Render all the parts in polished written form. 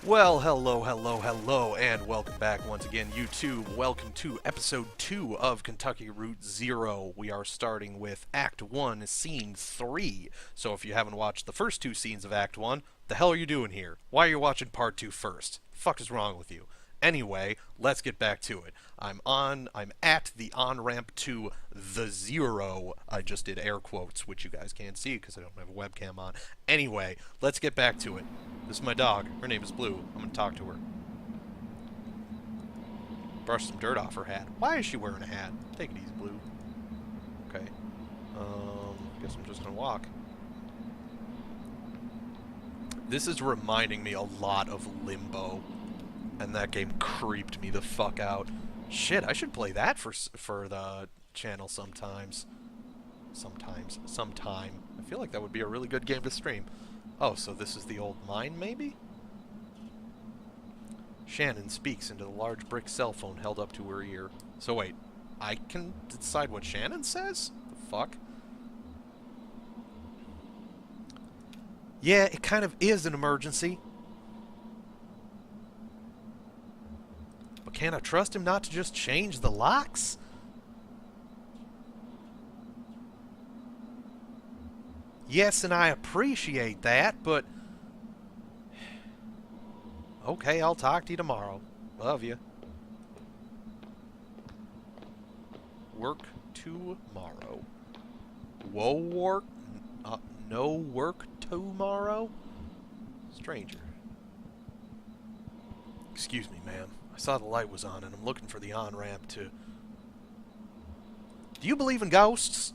Well, hello, and welcome back once again, YouTube. Welcome to episode 2 of Kentucky Route Zero. We are starting with Act 1, Scene 3. So if you haven't watched the first two scenes of Act 1, the hell are you doing here? Why are you watching Part 2 first? The fuck is wrong with you? Anyway, let's get back to it. I'm at the on-ramp to the Zero. I just did air quotes, which you guys can't see because I don't have a webcam on. Anyway, let's get back to it. This is my dog. Her name is Blue. I'm gonna talk to her. Brush some dirt off her hat. Why is she wearing a hat? Take it easy, Blue. Okay. Guess I'm just gonna walk. This is reminding me a lot of Limbo. And that game creeped me the fuck out. Shit, I should play that for the channel sometimes. Sometime. I feel like that would be a really good game to stream. Oh, so this is the old mine, maybe? Shannon speaks into the large brick cell phone held up to her ear. So wait, I can decide what Shannon says? The fuck? Yeah, it kind of is an emergency. But can I trust him not to just change the locks? Yes, and I appreciate that, but... Okay, I'll talk to you tomorrow. Love you. Work tomorrow. Whoa, work? No work tomorrow? Stranger. Excuse me, ma'am. I saw the light was on, and I'm looking for the on-ramp to... Do you believe in ghosts?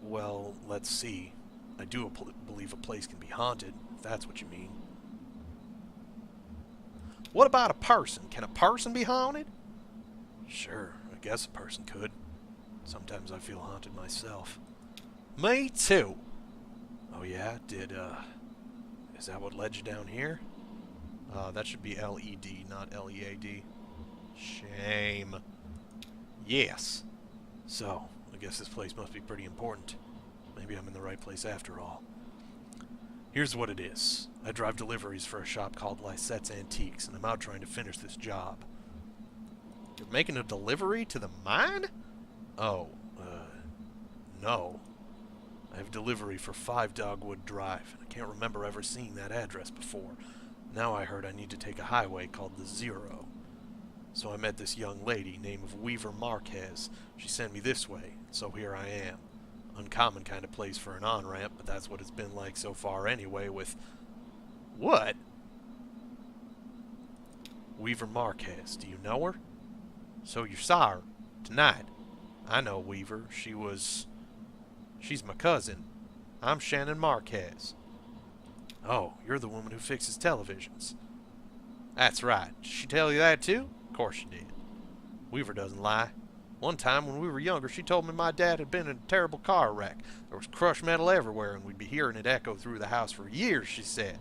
Well, let's see. I do believe a place can be haunted, if that's what you mean. What about a person? Can a person be haunted? Sure, I guess a person could. Sometimes I feel haunted myself. Me too. Oh yeah? Is that what led you down here? That should be L-E-D, not L-E-A-D. Shame. Yes. So, I guess this place must be pretty important. Maybe I'm in the right place after all. Here's what it is. I drive deliveries for a shop called Lysette's Antiques, and I'm out trying to finish this job. You're making a delivery to the mine? Oh, no. I have delivery for 5 Dogwood Drive, and I can't remember ever seeing that address before. Now I heard I need to take a highway called the Zero. So I met this young lady named Weaver Marquez. She sent me this way, so here I am. Uncommon kind of place for an on-ramp, but that's what it's been like so far anyway with... What? Weaver Marquez, do you know her? So you saw her tonight. I know Weaver. She's my cousin. I'm Shannon Marquez. Oh, you're the woman who fixes televisions. That's right. Did she tell you that too? Of course she did. Weaver doesn't lie. One time when we were younger, she told me my dad had been in a terrible car wreck. There was crushed metal everywhere, and we'd be hearing it echo through the house for years, she said.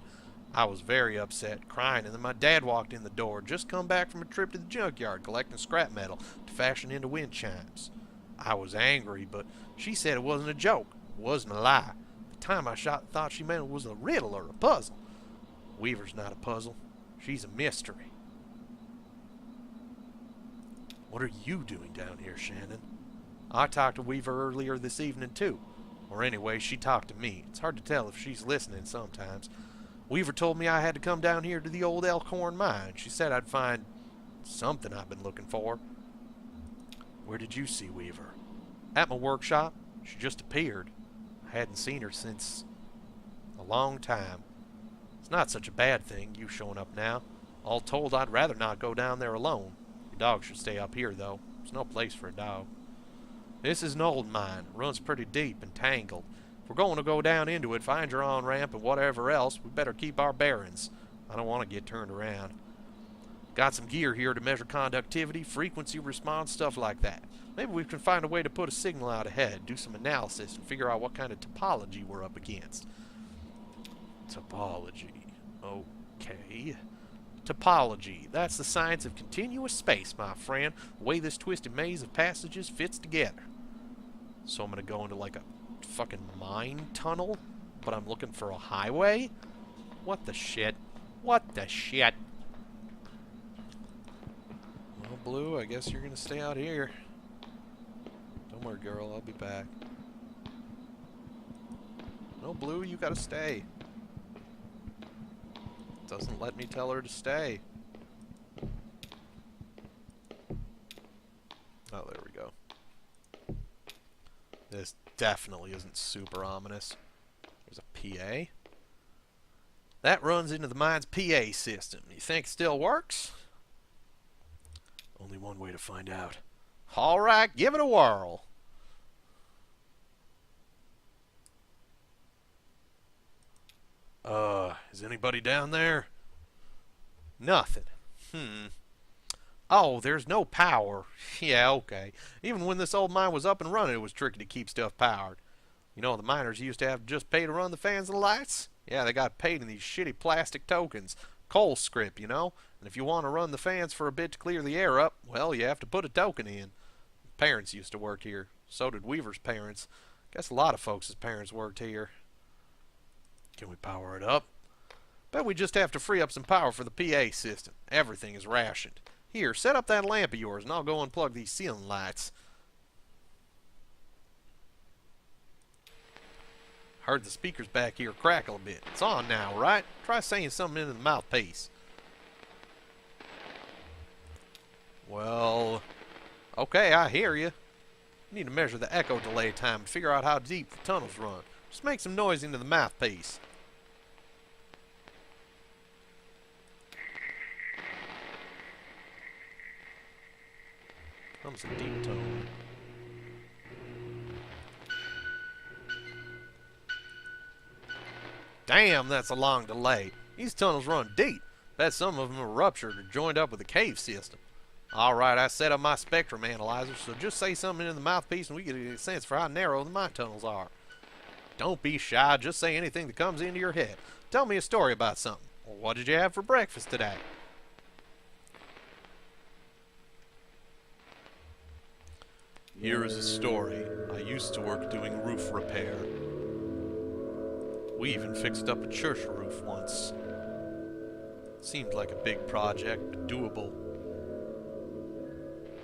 I was very upset, crying, and then my dad walked in the door, just come back from a trip to the junkyard collecting scrap metal to fashion into wind chimes. I was angry, but she said it wasn't a joke. It wasn't a lie. At the time I thought she meant it was a riddle or a puzzle. Weaver's not a puzzle. She's a mystery. What are you doing down here, Shannon? I talked to Weaver earlier this evening, too. Or anyway, she talked to me. It's hard to tell if she's listening sometimes. Weaver told me I had to come down here to the old Elkhorn mine. She said I'd find something I've been looking for. Where did you see Weaver? At my workshop. She just appeared. I hadn't seen her since a long time. It's not such a bad thing, you showing up now. All told, I'd rather not go down there alone. Your dog should stay up here, though. There's no place for a dog. This is an old mine. It runs pretty deep and tangled. If we're going to go down into it, find your on-ramp and whatever else, we better keep our bearings. I don't want to get turned around. Got some gear here to measure conductivity, frequency response, stuff like that. Maybe we can find a way to put a signal out ahead, do some analysis, and figure out what kind of topology we're up against. Topology. Okay. Topology. That's the science of continuous space, my friend. The way this twisted maze of passages fits together. So I'm going to go into like a fucking mine tunnel, but I'm looking for a highway? What the shit? What the shit? Well, Blue, I guess you're gonna stay out here. Don't worry, girl, I'll be back. No, Blue, you gotta stay. Doesn't let me tell her to stay. Oh, there we go. This definitely isn't super ominous. There's a PA. That runs into the mine's PA system. You think it still works? Only one way to find out. Alright, give it a whirl. Is anybody down there? Nothing. Oh, there's no power. Yeah, okay. Even when this old mine was up and running, it was tricky to keep stuff powered. You know, the miners used to have just pay to run the fans and the lights? Yeah, they got paid in these shitty plastic tokens. Coal script, you know? And if you want to run the fans for a bit to clear the air up, well, you have to put a token in. Parents used to work here. So did Weaver's parents. Guess a lot of folks' parents worked here. Can we power it up? Bet we just have to free up some power for the PA system. Everything is rationed. Here, set up that lamp of yours and I'll go unplug these ceiling lights. Heard the speakers back here crackle a bit. It's on now, right? Try saying something into the mouthpiece. Well, okay, I hear you. You need to measure the echo delay time and figure out how deep the tunnels run. Just make some noise into the mouthpiece. Comes a deep tone. Damn, that's a long delay. These tunnels run deep. Bet some of them are ruptured or joined up with the cave system. Alright, I set up my spectrum analyzer, so just say something into the mouthpiece and we get a sense for how narrow the mine tunnels are. Don't be shy, just say anything that comes into your head. Tell me a story about something. Or what did you have for breakfast today? Here is a story. I used to work doing roof repair. We even fixed up a church roof once. Seemed like a big project, doable.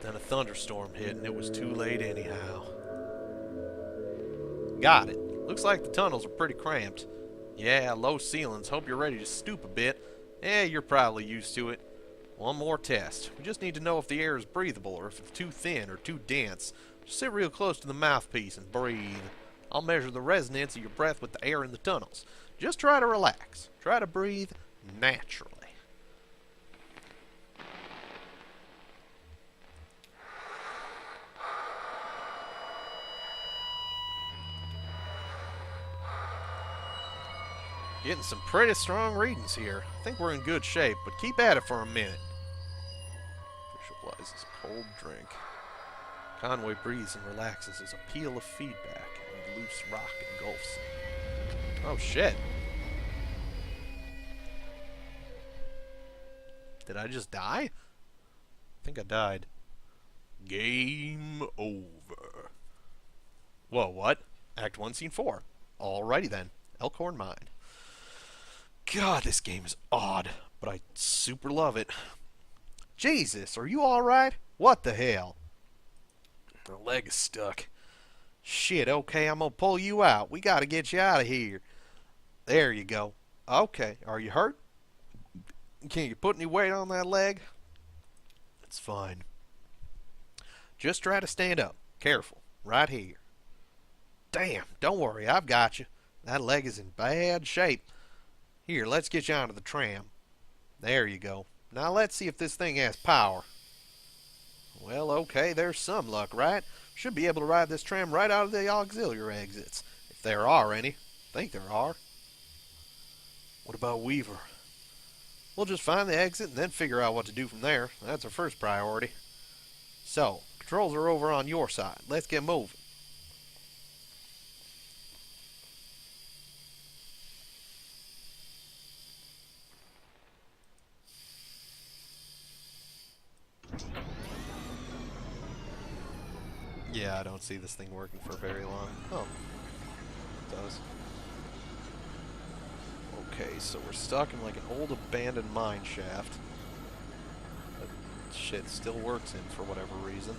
Then a thunderstorm hit and it was too late anyhow. Got it. Looks like the tunnels are pretty cramped. Yeah, low ceilings. Hope you're ready to stoop a bit. Eh, you're probably used to it. One more test. We just need to know if the air is breathable or if it's too thin or too dense. Just sit real close to the mouthpiece and breathe. I'll measure the resonance of your breath with the air in the tunnels. Just try to relax. Try to breathe naturally. Getting some pretty strong readings here. I think we're in good shape, but keep at it for a minute. Visualizes a cold drink. Conway breathes and relaxes as a peal of feedback and loose rock engulfs him. Oh shit. Did I just die? I think I died. Game over. Whoa, what? Act 1, Scene 4. Alrighty then. Elkhorn Mine. God, this game is odd, but I super love it. Jesus, are you alright? What the hell? My leg is stuck. Shit, okay, I'm gonna pull you out. We gotta get you out of here. There you go. Okay, are you hurt? Can you put any weight on that leg? It's fine. Just try to stand up. Careful. Right here. Damn, don't worry, I've got you. That leg is in bad shape. Here, let's get you onto the tram. There you go. Now let's see if this thing has power. Well, okay, there's some luck, right? Should be able to ride this tram right out of the auxiliary exits. If there are any. I think there are. What about Weaver? We'll just find the exit and then figure out what to do from there. That's our first priority. So, controls are over on your side. Let's get moving. Yeah, I don't see this thing working for very long. Oh, it does. Okay, so we're stuck in like an old abandoned mine shaft. That shit still works in for whatever reason.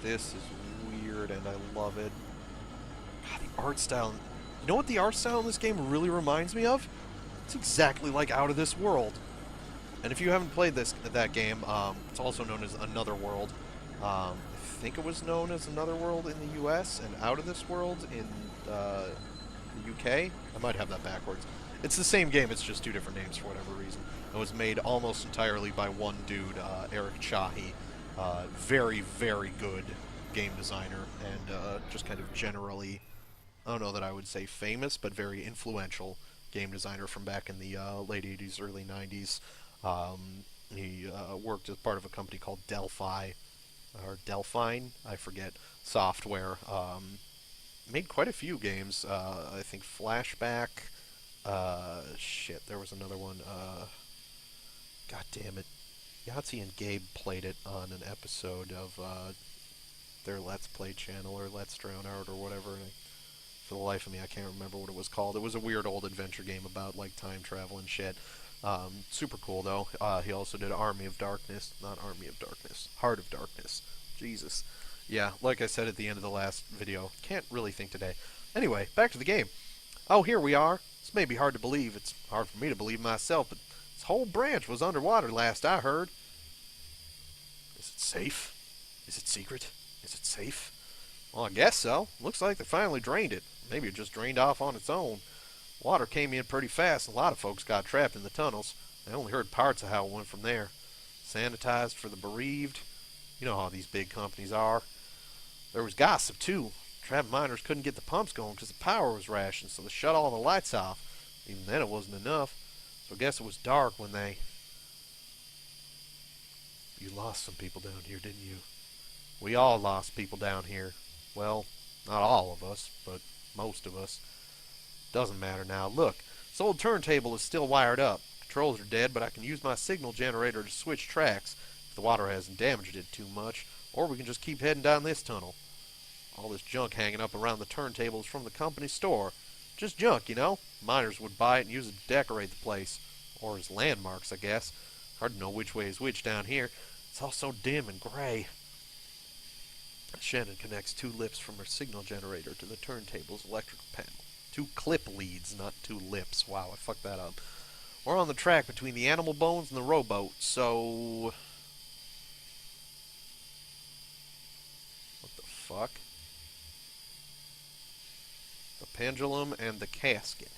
This is weird and I love it. God, the art style. You know what the art style in this game really reminds me of? It's exactly like Out of This World. And if you haven't played that game, it's also known as Another World. I think it was known as Another World in the US and Out of This World in the UK. I might have that backwards. It's the same game, it's just two different names for whatever reason. It was made almost entirely by one dude, Eric Chahi. Very, very good game designer, and just kind of generally, I don't know that I would say famous, but very influential game designer from back in the late 80s, early 90s. He worked as part of a company called Delphi, or Delphine, I forget, software. Made quite a few games. I think Flashback. Shit, there was another one. God damn it. Yahtzee and Gabe played it on an episode of their Let's Play channel, or Let's Drown Out, or whatever. And for the life of me, I can't remember what it was called. It was a weird old adventure game about like time travel and shit. Super cool though. He also did Army of Darkness, not Army of Darkness, Heart of Darkness. Jesus. Yeah, like I said at the end of the last video, can't really think today. Anyway, back to the game. Oh, here we are. This may be hard to believe. It's hard for me to believe myself, but this whole branch was underwater last I heard. Is it safe? Is it secret? Is it safe? Well, I guess so. Looks like they finally drained it. Maybe it just drained off on its own. Water came in pretty fast, and a lot of folks got trapped in the tunnels. I only heard parts of how it went from there. Sanitized for the bereaved. You know how these big companies are. There was gossip, too. Trapped miners couldn't get the pumps going because the power was rationed, so they shut all the lights off. Even then it wasn't enough. So I guess it was dark when they... You lost some people down here, didn't you? We all lost people down here. Well, not all of us, but most of us. Doesn't matter now. Look, this old turntable is still wired up. Controls are dead, but I can use my signal generator to switch tracks if the water hasn't damaged it too much, or we can just keep heading down this tunnel. All this junk hanging up around the turntable is from the company store. Just junk, you know? Miners would buy it and use it to decorate the place. Or as landmarks, I guess. Hard to know which way is which down here. It's all so dim and gray. Shannon connects two lips from her signal generator to the turntable's electrical panel. Two clip leads, not two lips. Wow, I fucked that up. We're on the track between the animal bones and the rowboat, so... What the fuck? The pendulum and the casket.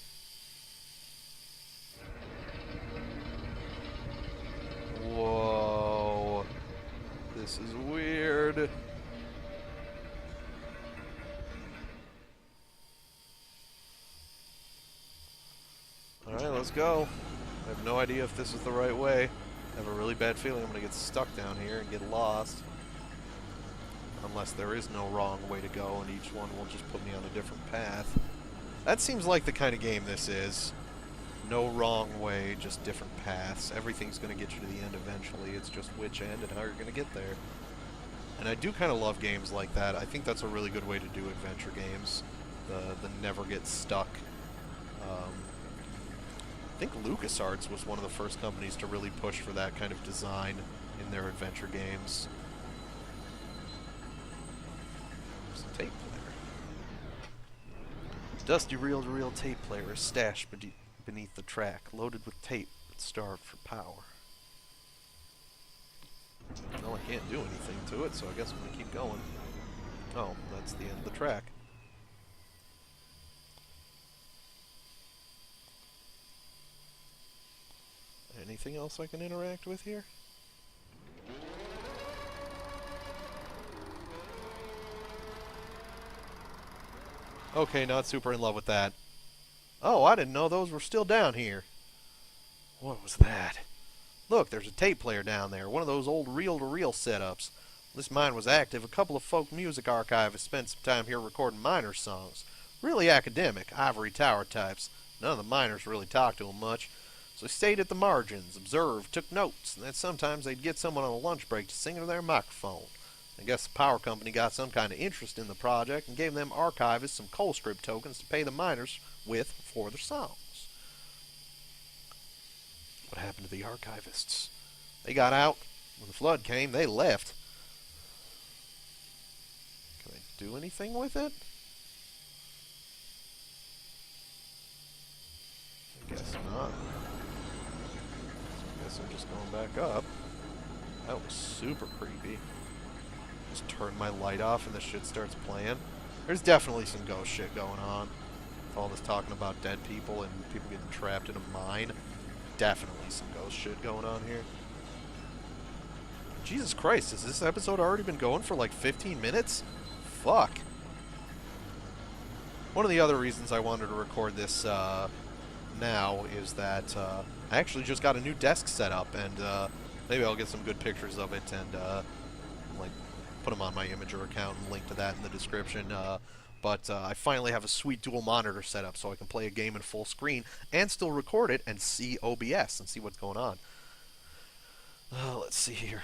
Whoa. This is weird. Alright, let's go. I have no idea if this is the right way. I have a really bad feeling I'm going to get stuck down here and get lost. Unless there is no wrong way to go and each one will just put me on a different path. That seems like the kind of game this is. No wrong way, just different paths. Everything's going to get you to the end eventually. It's just which end and how you're going to get there. And I do kind of love games like that. I think that's a really good way to do adventure games. The never get stuck. I think LucasArts was one of the first companies to really push for that kind of design in their adventure games. There's a tape player. Dusty reel-to-reel tape player is stashed beneath the track, loaded with tape but starved for power. Well, I can't do anything to it, so I guess I'm going to keep going. Oh, that's the end of the track. Anything else I can interact with here? Okay, not super in love with that. Oh, I didn't know those were still down here. What was that? Look, there's a tape player down there, one of those old reel-to-reel setups. When this mine was active, a couple of folk music archivists spent some time here recording miners' songs. Really academic, ivory tower types. None of the miners really talked to them much. So they stayed at the margins, observed, took notes, and then sometimes they'd get someone on a lunch break to sing into their microphone. I guess the power company got some kind of interest in the project and gave them archivists some coal strip tokens to pay the miners with for their songs. What happened to the archivists? They got out. When the flood came, they left. Can I do anything with it? I guess not. I guess I'm just going back up. That was super creepy. Just turn my light off and the shit starts playing. There's definitely some ghost shit going on. With all this talking about dead people and people getting trapped in a mine. Definitely some ghost shit going on here. Jesus Christ, has this episode already been going for like 15 minutes? Fuck. One of the other reasons I wanted to record this now is that I actually just got a new desk set up, and maybe I'll get some good pictures of it and like put them on my Imager account and link to that in the description. But I finally have a sweet dual monitor set up so I can play a game in full screen and still record it and see OBS and see what's going on. Let's see here.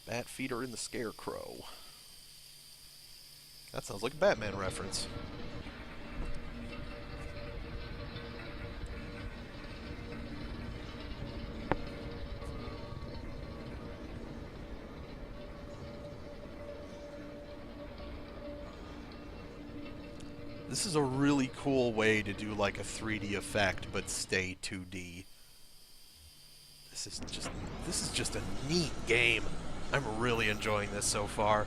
Bat Feeder in the Scarecrow. That sounds like a Batman reference. This is a really cool way to do like a 3D effect but stay 2D. This is just a neat game. I'm really enjoying this so far.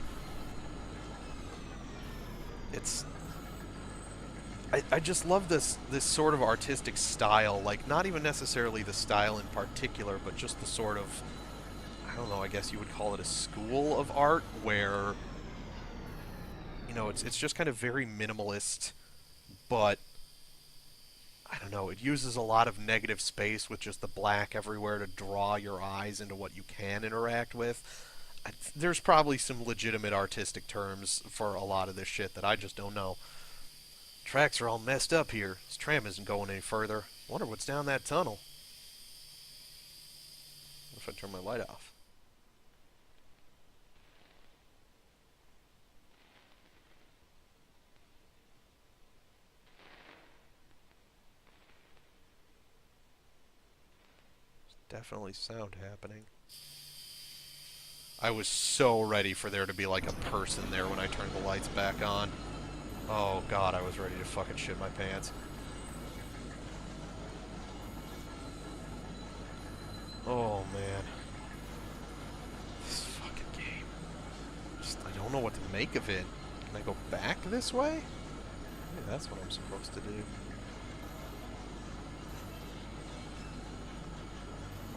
I just love this sort of artistic style, like not even necessarily the style in particular, but just the sort of, I don't know, I guess you would call it a school of art where, you know, it's just kind of very minimalist, but I don't know, it uses a lot of negative space with just the black everywhere to draw your eyes into what you can interact with. There's probably some legitimate artistic terms for a lot of this shit that I just don't know. Tracks are all messed up here. This tram isn't going any further. Wonder what's down that tunnel. What if I turn my light off? There's definitely sound happening. I was so ready for there to be like a person there when I turned the lights back on. Oh god, I was ready to fucking shit my pants. Oh man. This fucking game. I don't know what to make of it. Can I go back this way? Maybe that's what I'm supposed to do.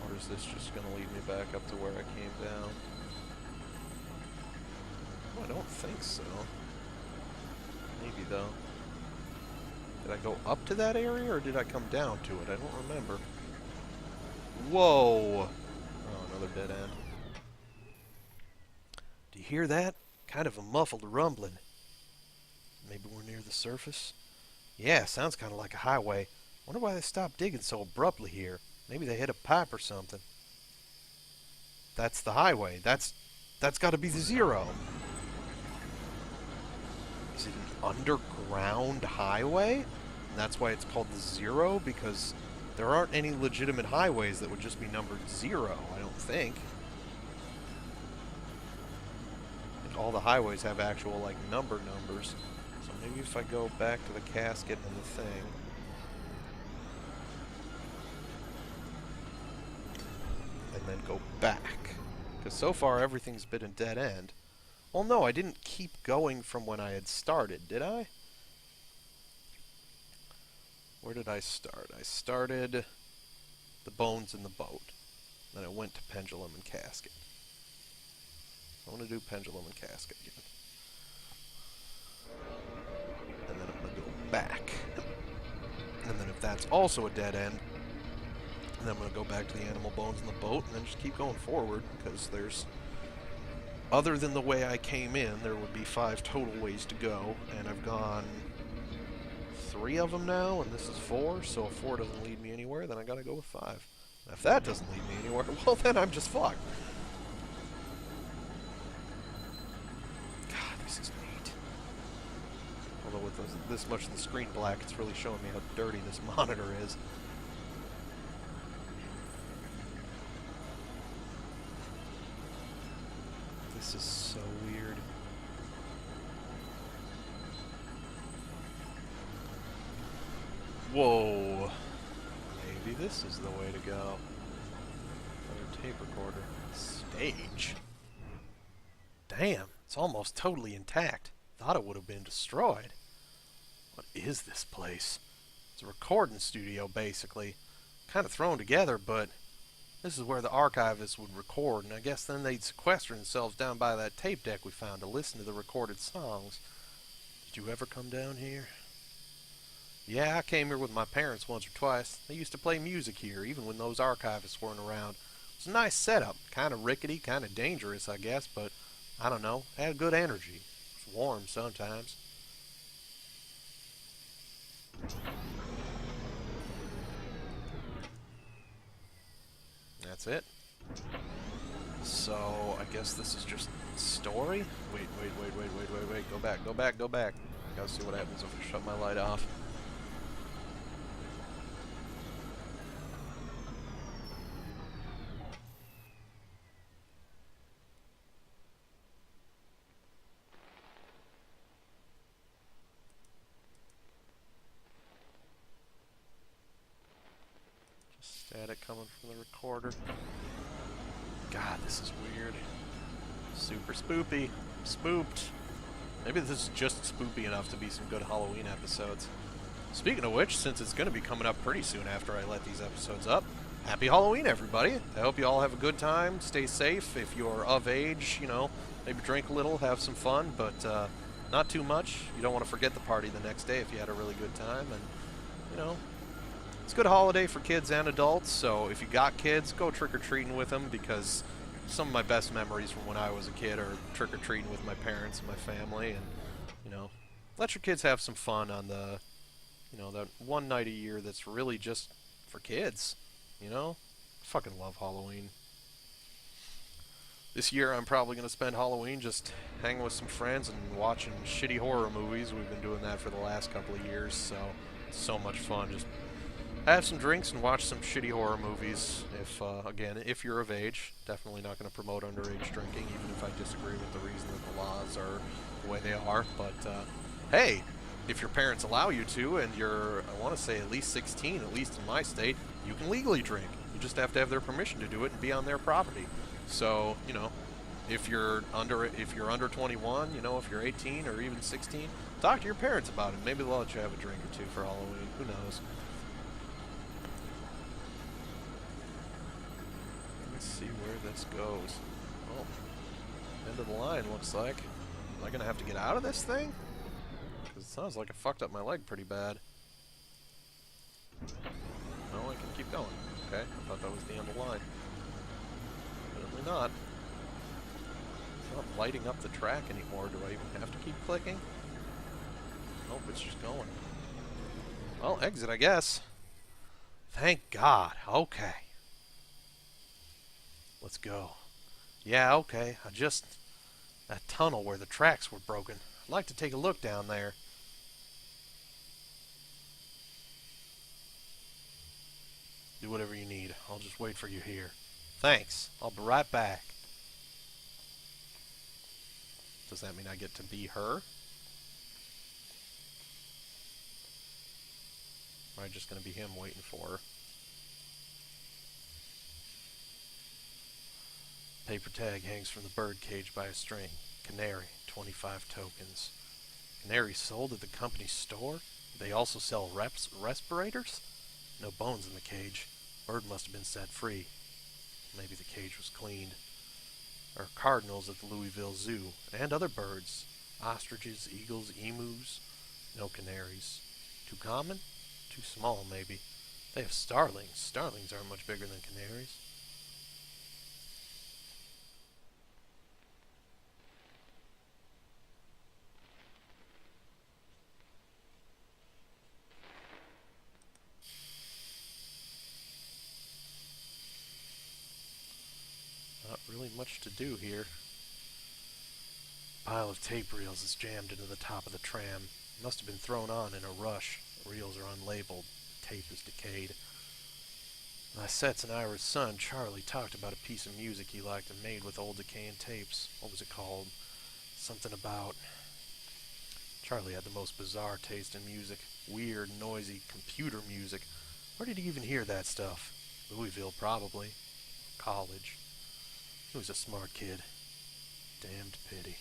Or is this just gonna lead me back up to where I came down? Oh, I don't think so. Maybe though. Did I go up to that area or did I come down to it? I don't remember. Whoa! Oh, another dead end. Do you hear that? Kind of a muffled rumbling. Maybe we're near the surface? Yeah, sounds kind of like a highway. Wonder why they stopped digging so abruptly here. Maybe they hit a pipe or something. That's the highway. That's got to be the Zero. Is it an underground highway? And that's why it's called the Zero? Because there aren't any legitimate highways that would just be numbered 0, I don't think. All the highways have actual, like, numbers. So maybe if I go back to the casket and the thing... and then go back. Because so far everything's been a dead end. Well, no, I didn't keep going from when I had started, did I? Where did I start? I started the bones in the boat. Then I went to pendulum and casket. I want to do pendulum and casket again. And then I'm going to go back. And then if that's also a dead end, then I'm going to go back to the animal bones in the boat and then just keep going forward, because there's... other than the way I came in, there would be 5 total ways to go, and I've gone 3 of them now, and this is 4, so if 4 doesn't lead me anywhere, then I gotta go with 5. If that doesn't lead me anywhere, well then I'm just fucked. God, this is neat. Although with this much of the screen black, it's really showing me how dirty this monitor is. This is so weird. Whoa. Maybe this is the way to go. Another tape recorder. Stage. Damn, it's almost totally intact. Thought it would have been destroyed. What is this place? It's a recording studio, basically. Kind of thrown together, but this is where the archivists would record, and I guess then they'd sequester themselves down by that tape deck we found to listen to the recorded songs. Did you ever come down here? Yeah, I came here with my parents once or twice. They used to play music here, even when those archivists weren't around. It was a nice setup. Kind of rickety, kind of dangerous, I guess, but I don't know. Had good energy. It was warm sometimes. That's it. So, I guess this is just story? Wait. Go back. Gotta see what happens if I shut my light off. Just static coming from the recorder. God, this is weird. Super spoopy. Spooped. Maybe this is just spoopy enough to be some good Halloween episodes. Speaking of which, since it's going to be coming up pretty soon after I let these episodes up, happy Halloween, everybody. I hope you all have a good time. Stay safe. If you're of age, you know, maybe drink a little, have some fun, but not too much. You don't want to forget the party the next day if you had a really good time. And, you know, it's a good holiday for kids and adults, so if you got kids, go trick-or-treating with them, because some of my best memories from when I was a kid are trick-or-treating with my parents and my family, and, you know, let your kids have some fun on the, you know, that one night a year that's really just for kids, you know? I fucking love Halloween. This year I'm probably going to spend Halloween just hanging with some friends and watching shitty horror movies. We've been doing that for the last couple of years, so it's so much fun. Just have some drinks and watch some shitty horror movies. If, again, if you're of age. Definitely not going to promote underage drinking, even if I disagree with the reason that the laws are the way they are. But, hey, if your parents allow you to, and you're, I want to say at least 16, at least in my state, you can legally drink. You just have to have their permission to do it and be on their property. So, you know, if you're under 21, you know, if you're 18 or even 16, talk to your parents about it. Maybe they'll let you have a drink or two for Halloween. Who knows? Let's see where this goes. Oh, end of the line, looks like. Am I going to have to get out of this thing? Because it sounds like I fucked up my leg pretty bad. No, I can keep going. Okay, I thought that was the end of the line. Apparently not. It's not lighting up the track anymore. Do I even have to keep clicking? Nope, it's just going. Well, exit, I guess. Thank God. Okay. Let's go. Yeah, okay. That tunnel where the tracks were broken. I'd like to take a look down there. Do whatever you need. I'll just wait for you here. Thanks. I'll be right back. Does that mean I get to be her? Or am I just going to be him waiting for her? Paper tag hangs from the bird cage by a string. Canary, 25 tokens. Canary sold at the company store? They also sell respirators? No bones in the cage. Bird must have been set free. Maybe the cage was cleaned. There are cardinals at the Louisville Zoo, and other birds. Ostriches, eagles, emus. No canaries. Too common? Too small, maybe. They have starlings. Starlings aren't much bigger than canaries. Not really much to do here. Pile of tape reels is jammed into the top of the tram. Must have been thrown on in a rush. The reels are unlabeled. Tape is decayed. Lysette's and Ira's son, Charlie, talked about a piece of music he liked and made with old decaying tapes. What was it called? Something about... Charlie had the most bizarre taste in music. Weird, noisy, computer music. Where did he even hear that stuff? Louisville, probably. College. He was a smart kid. Damned pity.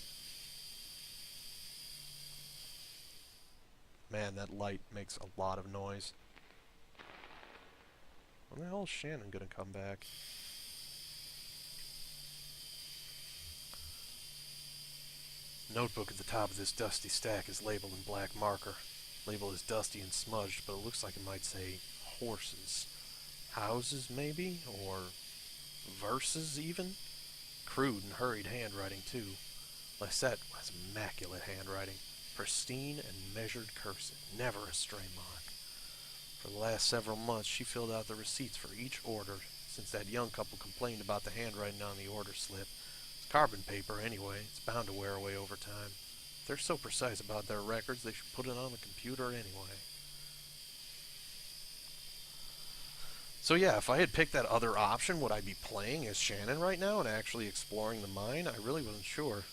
Man, that light makes a lot of noise. When the hell is Shannon gonna come back? Notebook at the top of this dusty stack is labeled in black marker. Label is dusty and smudged, but it looks like it might say horses. Houses, maybe? Or verses, even? Crude and hurried handwriting, too. Lysette has immaculate handwriting. Pristine and measured cursive. Never a stray mark. For the last several months, she filled out the receipts for each order, since that young couple complained about the handwriting on the order slip. It's carbon paper, anyway. It's bound to wear away over time. If they're so precise about their records, they should put it on the computer anyway. So yeah, if I had picked that other option, would I be playing as Shannon right now and actually exploring the mine? I really wasn't sure.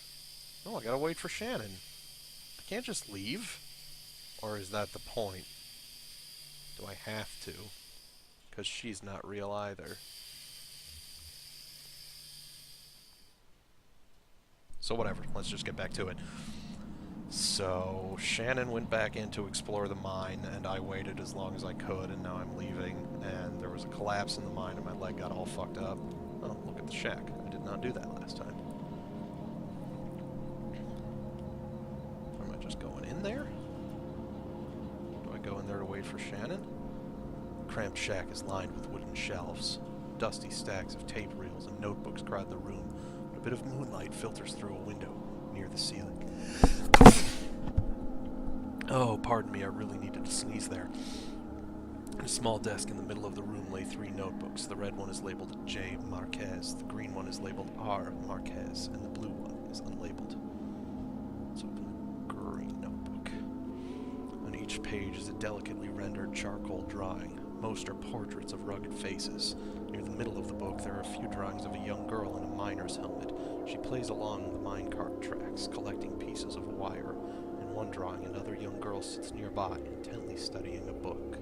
No, I gotta wait for Shannon. I can't just leave? Or is that the point? Do I have to? Because she's not real either. So whatever, let's just get back to it. So Shannon went back in to explore the mine, and I waited as long as I could, and now I'm leaving, and there was a collapse in the mine, and my leg got all fucked up. Oh, look at the shack. I did not do that last time. Am I just going in there? Do I go in there to wait for Shannon? The cramped shack is lined with wooden shelves. Dusty stacks of tape reels and notebooks crowd the room, but a bit of moonlight filters through a window near the ceiling. Oh, pardon me, I really needed to sneeze there. On a small desk in the middle of the room lay 3 notebooks. The red one is labeled J. Marquez, the green one is labeled R. Marquez, and the blue one is unlabeled. Let's open the green notebook. On each page is a delicately rendered charcoal drawing. Most are portraits of rugged faces. Near the middle of the book there are a few drawings of a young girl in a miner's helmet. She plays along the minecart tracks, collecting pieces of wire. In one drawing, another young girl sits nearby, intently studying a book.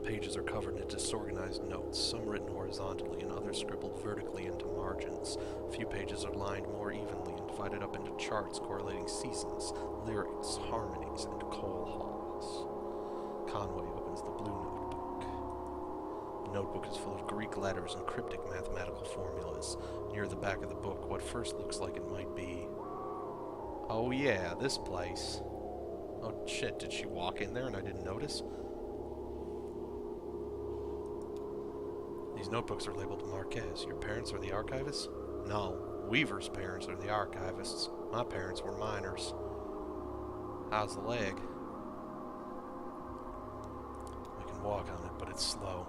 Pages are covered in disorganized notes, some written horizontally and others scribbled vertically into margins. A few pages are lined more evenly and divided up into charts correlating seasons, lyrics, harmonies, and coal halls. Conway opens the blue notebook. The notebook is full of Greek letters and cryptic mathematical formulas. Near the back of the book, what first looks like it might be... Oh yeah, this place. Oh shit, did she walk in there and I didn't notice? These notebooks are labeled Marquez. Your parents are the archivists? No, Weaver's parents are the archivists. My parents were miners. How's the leg? I can walk on it, but it's slow.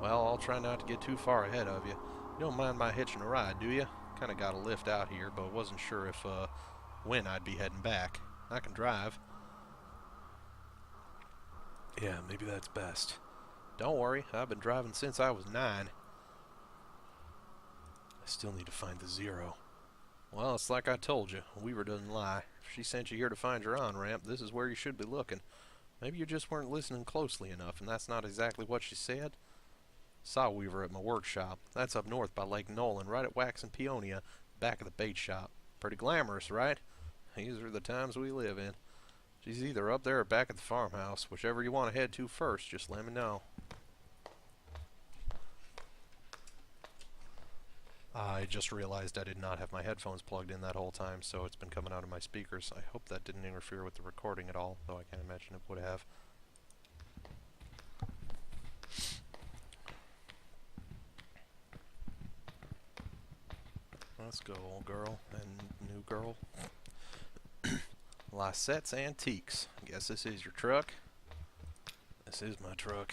Well, I'll try not to get too far ahead of you. You don't mind my hitching a ride, do you? Kinda got a lift out here, but wasn't sure if, when I'd be heading back. I can drive. Yeah, maybe that's best. Don't worry, I've been driving since I was 9. I still need to find the zero. Well, it's like I told you. Weaver doesn't lie. If she sent you here to find your on-ramp, this is where you should be looking. Maybe you just weren't listening closely enough, and that's not exactly what she said. Saw Weaver at my workshop. That's up north by Lake Nolan, right at Wax and Peonia, back of the bait shop. Pretty glamorous, right? These are the times we live in. She's either up there or back at the farmhouse. Whichever you want to head to first, just let me know. I just realized I did not have my headphones plugged in that whole time, so it's been coming out of my speakers. I hope that didn't interfere with the recording at all, though I can't imagine it would have. Let's go, old girl and new girl. Lysette's Antiques. Guess this is your truck? This is my truck.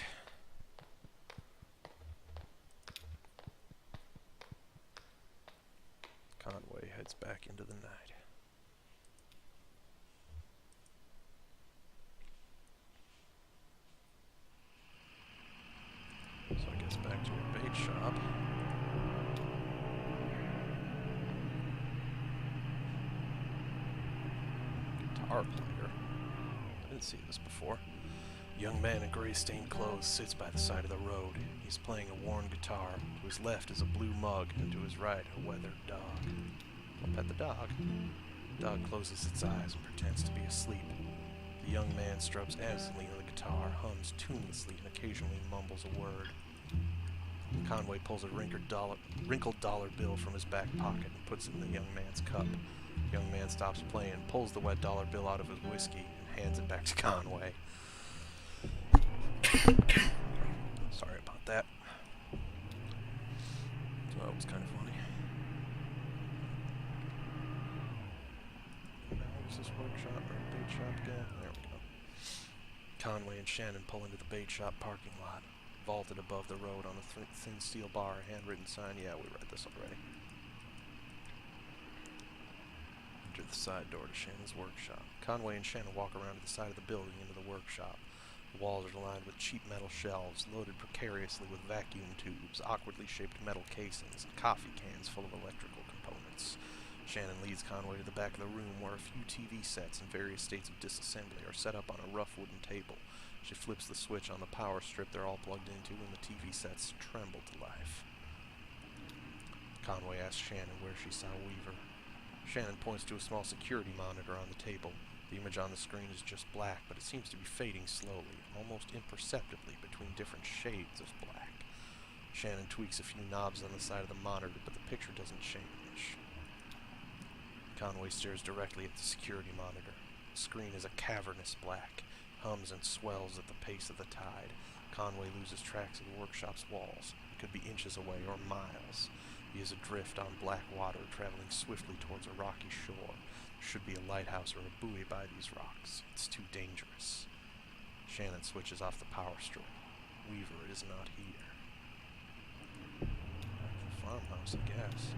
Conway heads back into the night. So I guess back to her bait shop. Guitar player. I didn't see this before. A young man in gray-stained clothes sits by the side of the road. He's playing a worn guitar. To his left is a blue mug, and to his right a weathered dog. I'll pet the dog. The dog closes its eyes and pretends to be asleep. The young man strums absently on the guitar, hums tunelessly, and occasionally mumbles a word. Conway pulls a wrinkled dollar bill from his back pocket and puts it in the young man's cup. The young man stops playing, pulls the wet dollar bill out of his whiskey, and hands it back to Conway. Sorry about that. So that was kind of funny. Now, is this workshop or bait shop again? There we go. Conway and Shannon pull into the bait shop parking lot. Vaulted above the road on a thin steel bar, a handwritten sign. Yeah, we read this already. Enter the side door to Shannon's workshop. Conway and Shannon walk around to the side of the building into the workshop. The walls are lined with cheap metal shelves, loaded precariously with vacuum tubes, awkwardly shaped metal casings, and coffee cans full of electrical components. Shannon leads Conway to the back of the room where a few TV sets in various states of disassembly are set up on a rough wooden table. She flips the switch on the power strip they're all plugged into, and the TV sets tremble to life. Conway asks Shannon where she saw Weaver. Shannon points to a small security monitor on the table. The image on the screen is just black, but it seems to be fading slowly, almost imperceptibly between different shades of black. Shannon tweaks a few knobs on the side of the monitor, but the picture doesn't change. Conway stares directly at the security monitor. The screen is a cavernous black, hums and swells at the pace of the tide. Conway loses track of the workshop's walls. It could be inches away or miles. He is adrift on black water, traveling swiftly towards a rocky shore. There should be a lighthouse or a buoy by these rocks. It's too dangerous. Shannon switches off the power strip. Weaver is not here. The farmhouse, I guess.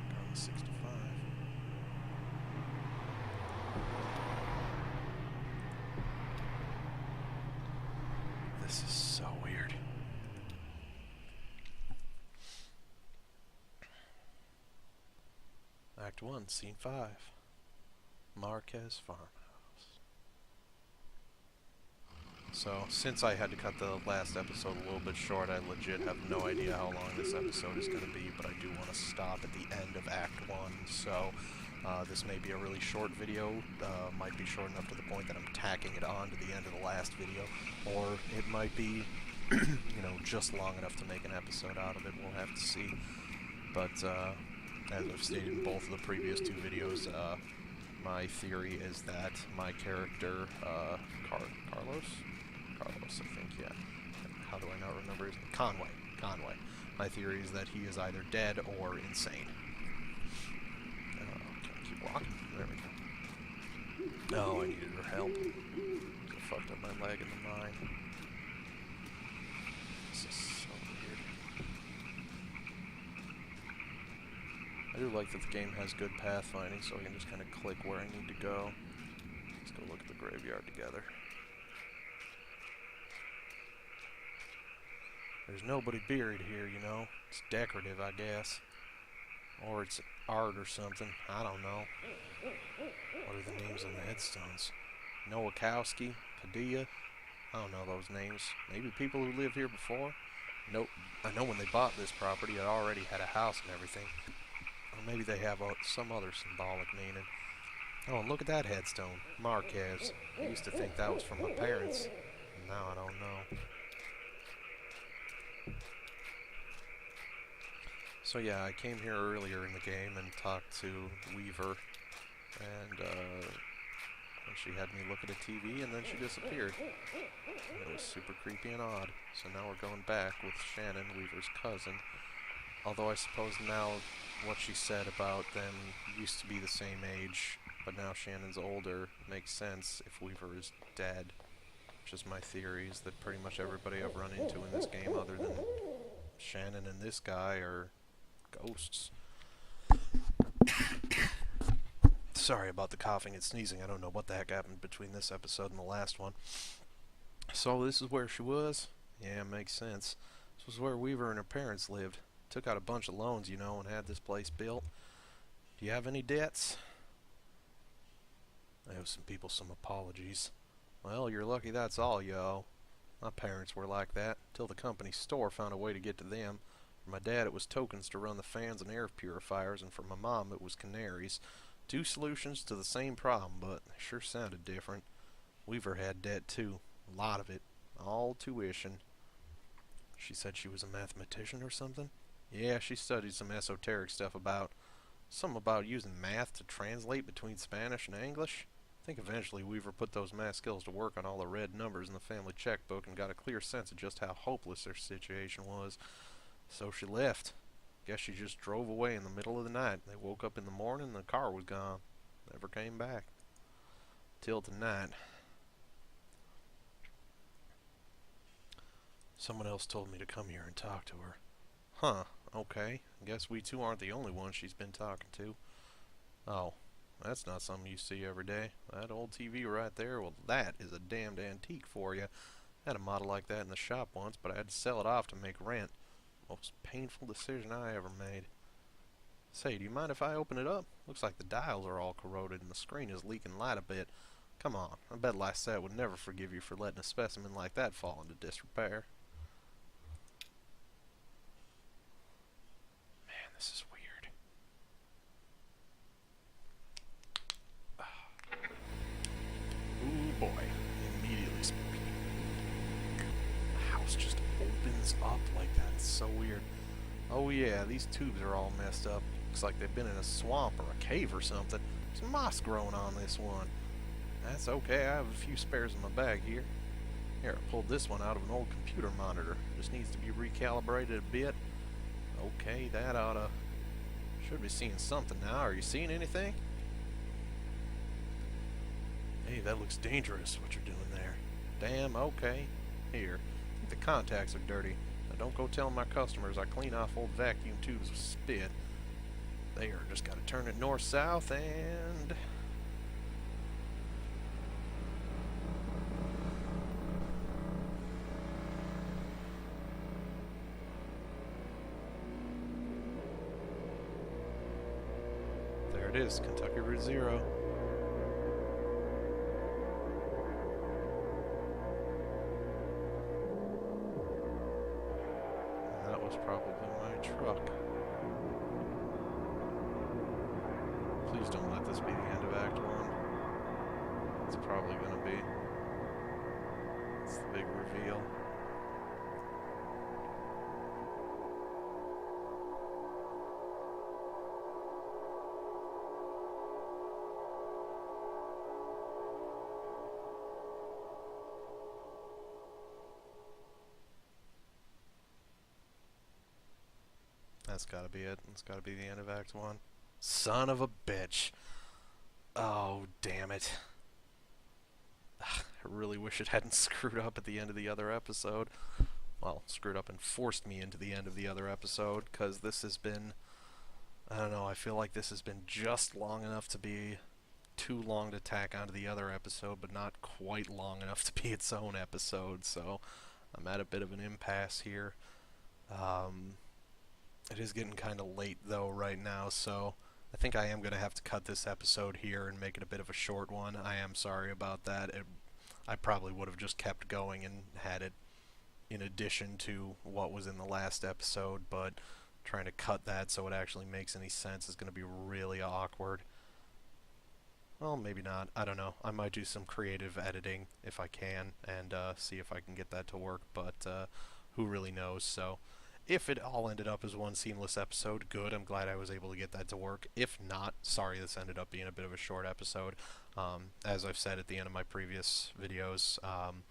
Back on the 65. This is so weird. Act 1, Scene 5. Marquez Farmhouse. So, since I had to cut the last episode a little bit short, I legit have no idea how long this episode is going to be, but I do want to stop at the end of Act 1, so this may be a really short video, might be short enough to the point that I'm tacking it on to the end of the last video, or it might be, you know, just long enough to make an episode out of it. We'll have to see. But as I've stated in both of the previous two videos, my theory is that my character, Carlos, I think, yeah. How do I not remember his name? Conway. My theory is that he is either dead or insane. Keep walking. There we go. Oh, I needed her help. I fucked up my leg in the mine. This is so weird. I do like that the game has good pathfinding, so I can just kind of click where I need to go. Let's go look at the graveyard together. There's nobody buried here, you know. It's decorative, I guess. Or it's art or something. I don't know. What are the names on the headstones? Nowakowski, Padilla. I don't know those names. Maybe people who lived here before? Nope. I know when they bought this property, it already had a house and everything. Or maybe they have some other symbolic meaning. Oh, and look at that headstone. Marquez. I used to think that was from my parents. Now I don't know. So yeah, I came here earlier in the game and talked to Weaver, and she had me look at a TV, and then she disappeared. And it was super creepy and odd. So now we're going back with Shannon, Weaver's cousin. Although I suppose now what she said about them used to be the same age, but now Shannon's older, makes sense if Weaver is dead. Which is my theory, is that pretty much everybody I've run into in this game other than Shannon and this guy are ghosts. Sorry about the coughing and sneezing. I don't know what the heck happened between this episode and the last one. So this is where she was? Yeah, makes sense. This was where Weaver and her parents lived. Took out a bunch of loans, you know, and had this place built. Do you have any debts? I owe some people some apologies. Well, you're lucky that's all you owe. My parents were like that, till the company store found a way to get to them. For my dad, it was tokens to run the fans and air purifiers, and for my mom, it was canaries. Two solutions to the same problem, but they sure sounded different. Weaver had debt, too. A lot of it. All tuition. She said she was a mathematician or something? Yeah, she studied some esoteric stuff something about using math to translate between Spanish and English. I think eventually Weaver put those math skills to work on all the red numbers in the family checkbook and got a clear sense of just how hopeless their situation was. So she left. Guess she just drove away in the middle of the night. They woke up in the morning and the car was gone. Never came back. Till tonight. Someone else told me to come here and talk to her. Huh, okay. Guess we two aren't the only ones she's been talking to. Oh, that's not something you see every day. That old TV right there, well, that is a damned antique for you. I had a model like that in the shop once, but I had to sell it off to make rent. Most painful decision I ever made. Say, do you mind if I open it up? Looks like the dials are all corroded and the screen is leaking light a bit. Come on, I bet Lysette would never forgive you for letting a specimen like that fall into disrepair. Man, this is weird. Ooh boy, immediately spooky. The house just opens up like that. It's so weird. Oh yeah, these tubes are all messed up. Looks like they've been in a swamp or a cave or something. There's moss growing on this one. That's okay, I have a few spares in my bag here. Here, I pulled this one out of an old computer monitor. Just needs to be recalibrated a bit. Okay, that oughta... Should be seeing something now. Are you seeing anything? Hey, that looks dangerous, what you're doing there. Damn, okay. Here, I think the contacts are dirty. Now don't go telling my customers I clean off old vacuum tubes with spit. There, just gotta turn it north-south and... There it is, Kentucky Route Zero. And that was probably my truck. Please don't let this be the end of Act 1. It's probably gonna be. It's the big reveal. That's gotta be it. That's gotta be the end of Act 1. Son of a bitch. Oh, damn it. I really wish it hadn't screwed up at the end of the other episode. Well, screwed up and forced me into the end of the other episode, because this has been... I don't know, I feel like this has been just long enough to be too long to tack onto the other episode, but not quite long enough to be its own episode, so I'm at a bit of an impasse here. It is getting kind of late, though, right now, so I think I am going to have to cut this episode here and make it a bit of a short one. I am sorry about that. I probably would have just kept going and had it in addition to what was in the last episode, but trying to cut that so it actually makes any sense is going to be really awkward. Well, maybe not. I don't know. I might do some creative editing if I can and see if I can get that to work, but who really knows, so... If it all ended up as one seamless episode, good. I'm glad I was able to get that to work. If not, sorry this ended up being a bit of a short episode. As I've said at the end of my previous videos, I'm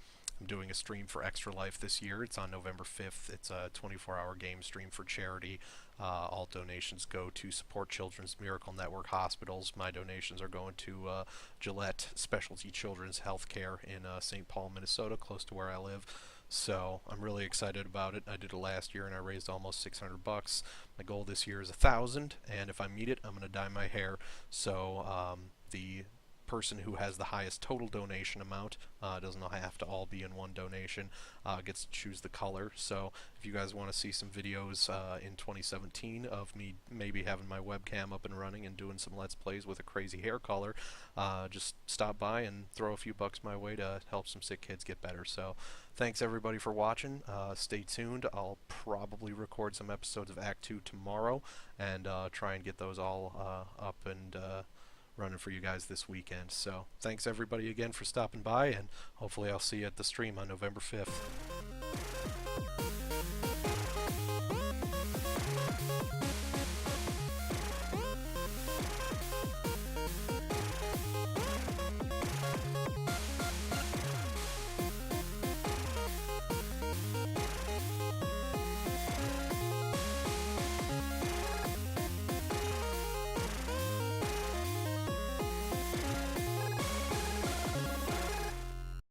doing a stream for Extra Life this year. It's on November 5th. It's a 24-hour game stream for charity. All donations go to support Children's Miracle Network hospitals. My donations are going to Gillette Specialty Children's Healthcare in St. Paul, Minnesota, close to where I live. So I'm really excited about it. I did it last year and I raised almost $600. My goal this year is $1,000, and if I meet it, I'm going to dye my hair. So the person who has the highest total donation amount, doesn't have to all be in one donation, gets to choose the color. So if you guys want to see some videos in 2017 of me maybe having my webcam up and running and doing some Let's Plays with a crazy hair color, just stop by and throw a few bucks my way to help some sick kids get better. So thanks everybody for watching. Stay tuned. I'll probably record some episodes of Act 2 tomorrow and try and get those all up and running for you guys this weekend. So thanks everybody again for stopping by, and hopefully I'll see you at the stream on November 5th.